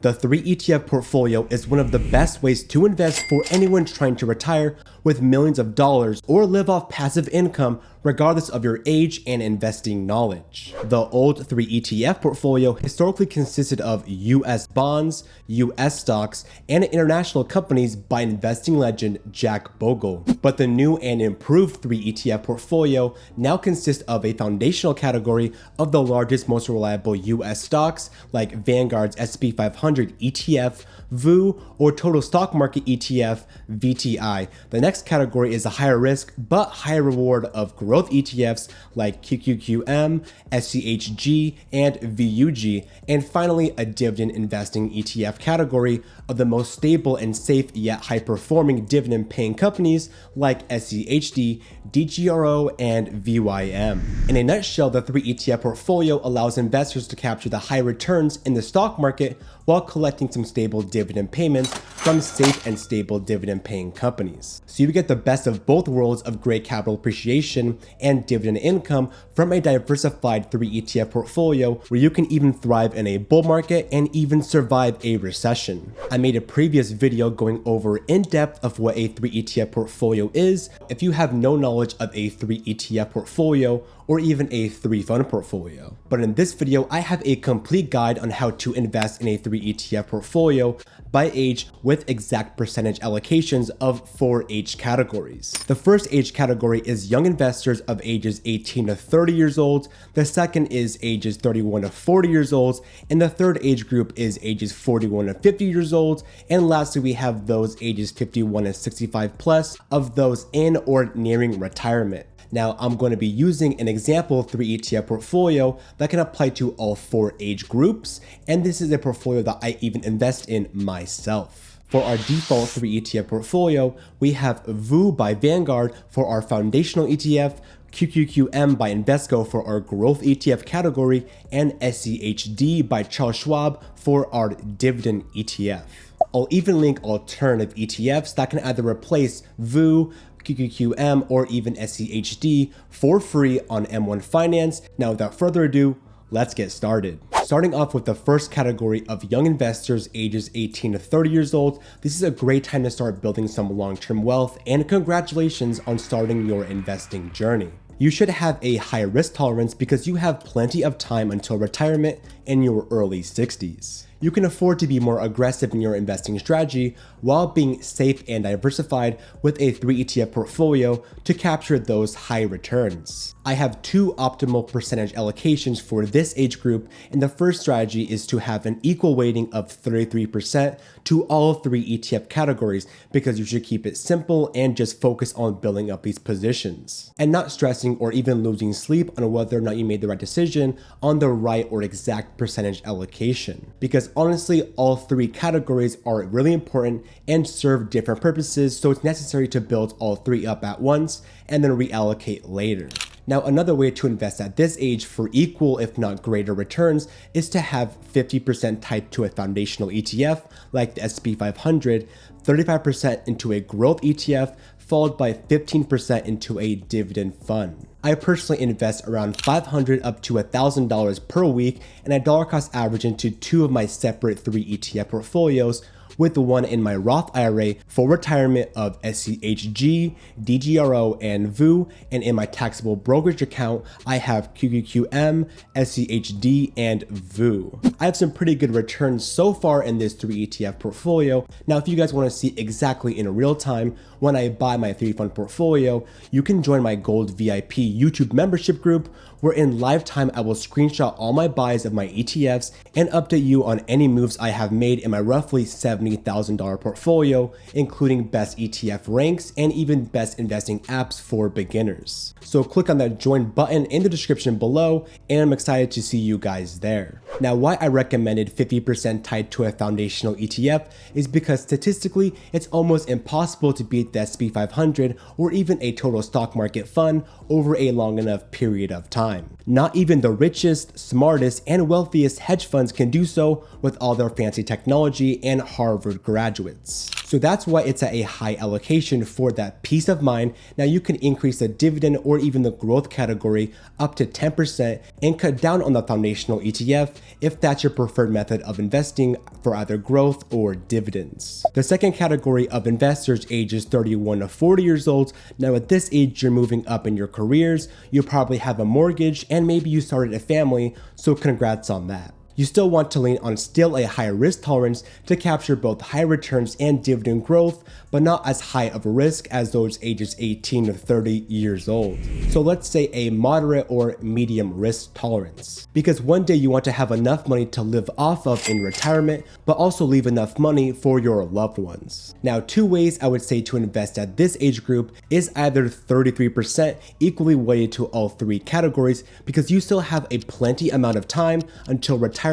The 3 ETF portfolio is one of the best ways to invest for anyone trying to retire with millions of dollars or live off passive income regardless of your age and investing knowledge. The old 3 ETF portfolio historically consisted of US bonds, US stocks, and international companies by investing legend Jack Bogle. But the new and improved 3 ETF portfolio now consists of a foundational category of the largest, most reliable US stocks like Vanguard's S&P 500 ETF, VOO, or Total Stock Market ETF, VTI. The next category is a higher risk but higher reward of growth ETFs like QQQM, SCHD, and VUG. And finally, a dividend investing ETF category of the most stable and safe yet high-performing dividend-paying companies like SCHD, DGRO, and VYM. In a nutshell, the 3 ETF portfolio allows investors to capture the high returns in the stock market while collecting some stable dividend payments from safe and stable dividend-paying companies. So you get the best of both worlds of great capital appreciation and dividend income from a diversified 3 ETF portfolio where you can even thrive in a bull market and even survive a recession. I made a previous video going over in depth of what a 3 ETF portfolio is. If you have no knowledge of a 3 ETF portfolio or even a 3 fund portfolio. But in this video, I have a complete guide on how to invest in a 3 ETF portfolio by age with exact percentage allocations of 4 age categories. The first age category is young investors of ages 18 to 30 years old, the second is ages 31 to 40 years old, and the third age group is ages 41 to 50 years old, and lastly we have those ages 51 to 65 plus of those in or nearing retirement. Now, I'm going to be using an example 3 ETF portfolio that can apply to all 4 age groups, and this is a portfolio that I even invest in myself. For our default 3 ETF portfolio, we have VOO by Vanguard for our foundational ETF, QQQM by Invesco for our growth ETF category, and SCHD by Charles Schwab for our dividend ETF. I'll even link alternative ETFs that can either replace VOO, QQQM, or even SCHD for free on M1 Finance. Now, without further ado, let's get started. Starting off with the first category of young investors ages 18 to 30 years old, this is a great time to start building some long-term wealth, and congratulations on starting your investing journey. You should have a high risk tolerance because you have plenty of time until retirement in your early 60s. You can afford to be more aggressive in your investing strategy while being safe and diversified with a 3 ETF portfolio to capture those high returns. I have 2 optimal percentage allocations for this age group, and the first strategy is to have an equal weighting of 33% to all 3 ETF categories because you should keep it simple and just focus on building up these positions and not stressing or even losing sleep on whether or not you made the right decision on the right or exact percentage allocation. Because honestly, all 3 categories are really important and serve different purposes, so it's necessary to build all 3 up at once and then reallocate later. Now, another way to invest at this age for equal if not greater returns is to have 50% tied to a foundational ETF like the S&P 500, 35% into a growth ETF, followed by 15% into a dividend fund. I personally invest around $500 up to $1,000 per week, and I dollar cost average into 2 of my separate 3 ETF portfolios, with one in my Roth IRA for retirement of SCHG, DGRO, and VOO, and in my taxable brokerage account, I have QQQM, SCHD, and VOO. I have some pretty good returns so far in this 3 ETF portfolio. Now, if you guys want to see exactly in real time when I buy my 3 fund portfolio, you can join my Gold VIP YouTube membership group, where in lifetime I will screenshot all my buys of my ETFs and update you on any moves I have made in my roughly $70,000 portfolio, including best ETF ranks and even best investing apps for beginners. So click on that join button in the description below, and I'm excited to see you guys there. Now, why I recommended 50% tied to a foundational ETF is because statistically, it's almost impossible to beat the S&P 500 or even a total stock market fund over a long enough period of time. Not even the richest, smartest, and wealthiest hedge funds can do so with all their fancy technology and Harvard graduates. So that's why it's at a high allocation for that peace of mind. Now you can increase the dividend or even the growth category up to 10% and cut down on the foundational ETF if that's your preferred method of investing for either growth or dividends. The second category of investors ages 31 to 40 years old. Now at this age, you're moving up in your careers, you probably have a mortgage, and maybe you started a family, so congrats on that. You still want to lean on still a higher risk tolerance to capture both high returns and dividend growth, but not as high of a risk as those ages 18 to 30 years old. So let's say a moderate or medium risk tolerance. Because one day you want to have enough money to live off of in retirement, but also leave enough money for your loved ones. Now, two ways I would say to invest at this age group is either 33% equally weighted to all three categories, because you still have a plenty amount of time until retirement,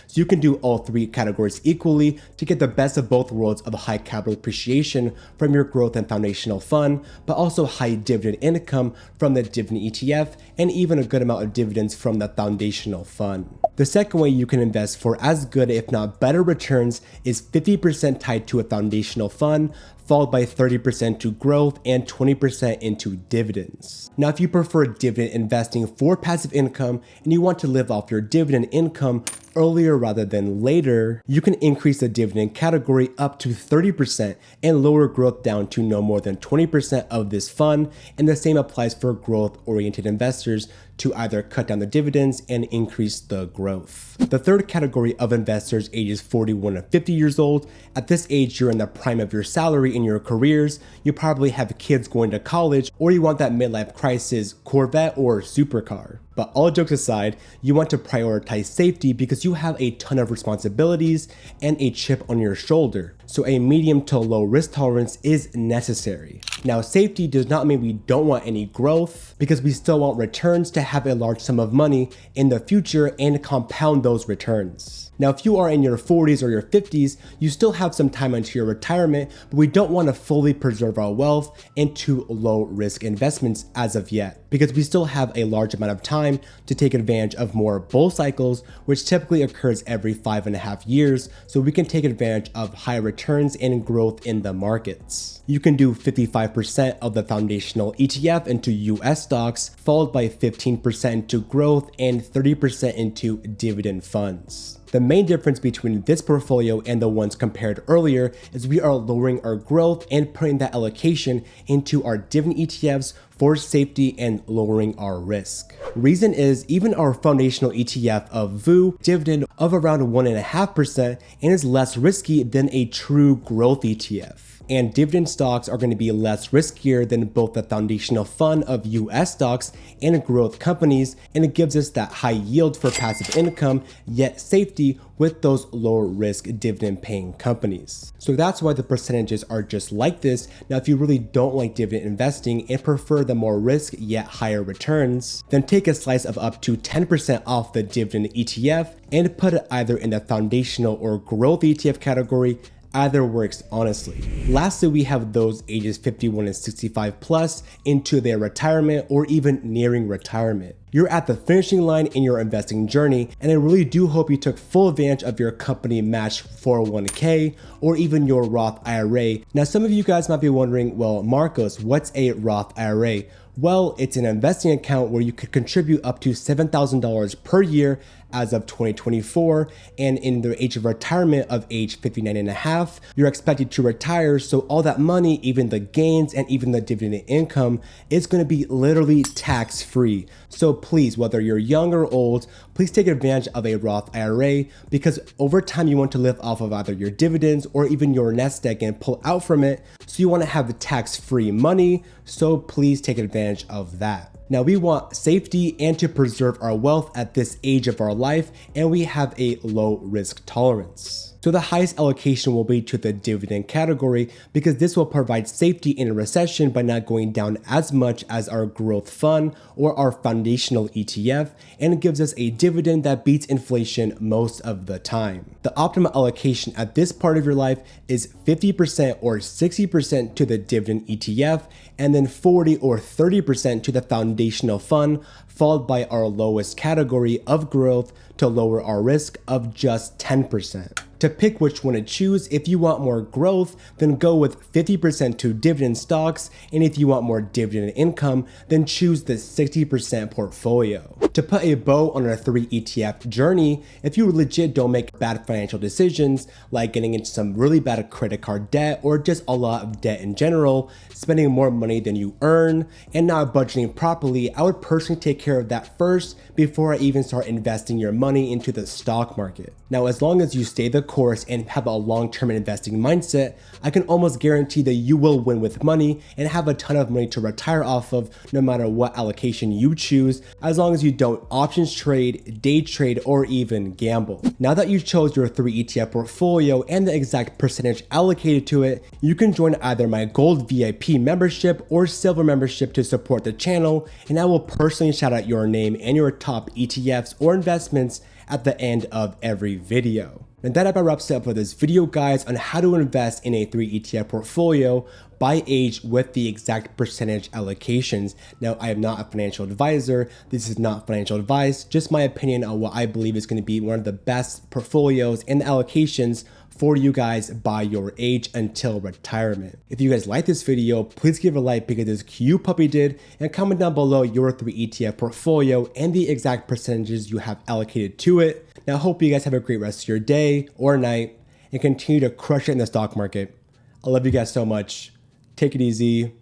so you can do all three categories equally to get the best of both worlds of high capital appreciation from your growth and foundational fund, but also high dividend income from the dividend ETF and even a good amount of dividends from the foundational fund. The second way you can invest for as good, if not better returns is 50% tied to a foundational fund, followed by 30% to growth and 20% into dividends. Now, if you prefer dividend investing for passive income and you want to live off your dividend income earlier rather than later, you can increase the dividend category up to 30% and lower growth down to no more than 20% of this fund, and the same applies for growth-oriented investors to either cut down the dividends and increase the growth. The third category of investors ages 41 to 50 years old. At this age, you're in the prime of your salary in your careers, you probably have kids going to college, or you want that midlife crisis Corvette or supercar. But all jokes aside, you want to prioritize safety because you have a ton of responsibilities and a chip on your shoulder. So a medium to low risk tolerance is necessary. Now, safety does not mean we don't want any growth, because we still want returns to have a large sum of money in the future and compound those returns. Now, if you are in your 40s or your 50s, you still have some time until your retirement, but we don't want to fully preserve our wealth into low risk investments as of yet, because we still have a large amount of time to take advantage of more bull cycles, which typically occurs every 5.5 years, so we can take advantage of high returns and growth in the markets. You can do 55% of the foundational ETF into US stocks, followed by 15% into growth and 30% into dividend funds. The main difference between this portfolio and the ones compared earlier is we are lowering our growth and putting that allocation into our dividend ETFs for safety and lowering our risk. Reason is, even our foundational ETF of VU dividend of around 1.5% and is less risky than a true growth ETF. And dividend stocks are going to be less riskier than both the foundational fund of US stocks and growth companies, and it gives us that high yield for passive income, yet safety with those lower risk dividend paying companies. So that's why the percentages are just like this. Now, if you really don't like dividend investing and prefer the more risk yet higher returns, then take a slice of up to 10% off the dividend ETF and put it either in the foundational or growth ETF category. Either works, honestly. Lastly, we have those ages 51 and 65 plus into their retirement or even nearing retirement. You're at the finishing line in your investing journey, and I really do hope you took full advantage of your company match 401k or even your Roth IRA. Now, some of you guys might be wondering, well, Marcos, what's a Roth IRA? Well, it's an investing account where you could contribute up to $7,000 per year as of 2024, and in the age of retirement of age 59 and a half, you're expected to retire, so all that money, even the gains and even the dividend income, is going to be literally tax-free. So please, whether you're young or old, please take advantage of a Roth IRA, because over time you want to live off of either your dividends or even your nest egg and pull out from it, so you want to have tax-free money, so please take advantage of that. Now, we want safety and to preserve our wealth at this age of our life, and we have a low risk tolerance. So the highest allocation will be to the dividend category because this will provide safety in a recession by not going down as much as our growth fund or our foundational ETF, and it gives us a dividend that beats inflation most of the time. The optimal allocation at this part of your life is 50% or 60% to the dividend ETF, and then 40 or 30% to the foundational fund, followed by our lowest category of growth to lower our risk of just 10%. To pick which one to choose, if you want more growth, then go with 50% to dividend stocks, and if you want more dividend income, then choose the 60% portfolio. To put a bow on our 3 ETF journey, if you legit don't make bad financial decisions, like getting into some really bad credit card debt or just a lot of debt in general, spending more money than you earn, and not budgeting properly, I would personally take care of that first before I even start investing your money into the stock market. Now, as long as you stay the course and have a long-term investing mindset, I can almost guarantee that you will win with money and have a ton of money to retire off of no matter what allocation you choose, as long as you don't options trade, day trade, or even gamble. Now that you chose your 3 ETF portfolio and the exact percentage allocated to it, you can join either my gold VIP membership or silver membership to support the channel, and I will personally shout out your name and your top ETFs or investments at the end of every video. And that about wraps it up for this video, guys, on how to invest in a 3 ETF portfolio by age with the exact percentage allocations. Now, I am not a financial advisor. This is not financial advice, just my opinion on what I believe is going to be one of the best portfolios and allocations for you guys by your age until retirement. If you guys like this video, please give it a like because this Q puppy did, and comment down below your 3 ETF portfolio and the exact percentages you have allocated to it. Now, I hope you guys have a great rest of your day or night and continue to crush it in the stock market. I love you guys so much. Take it easy.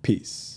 Peace.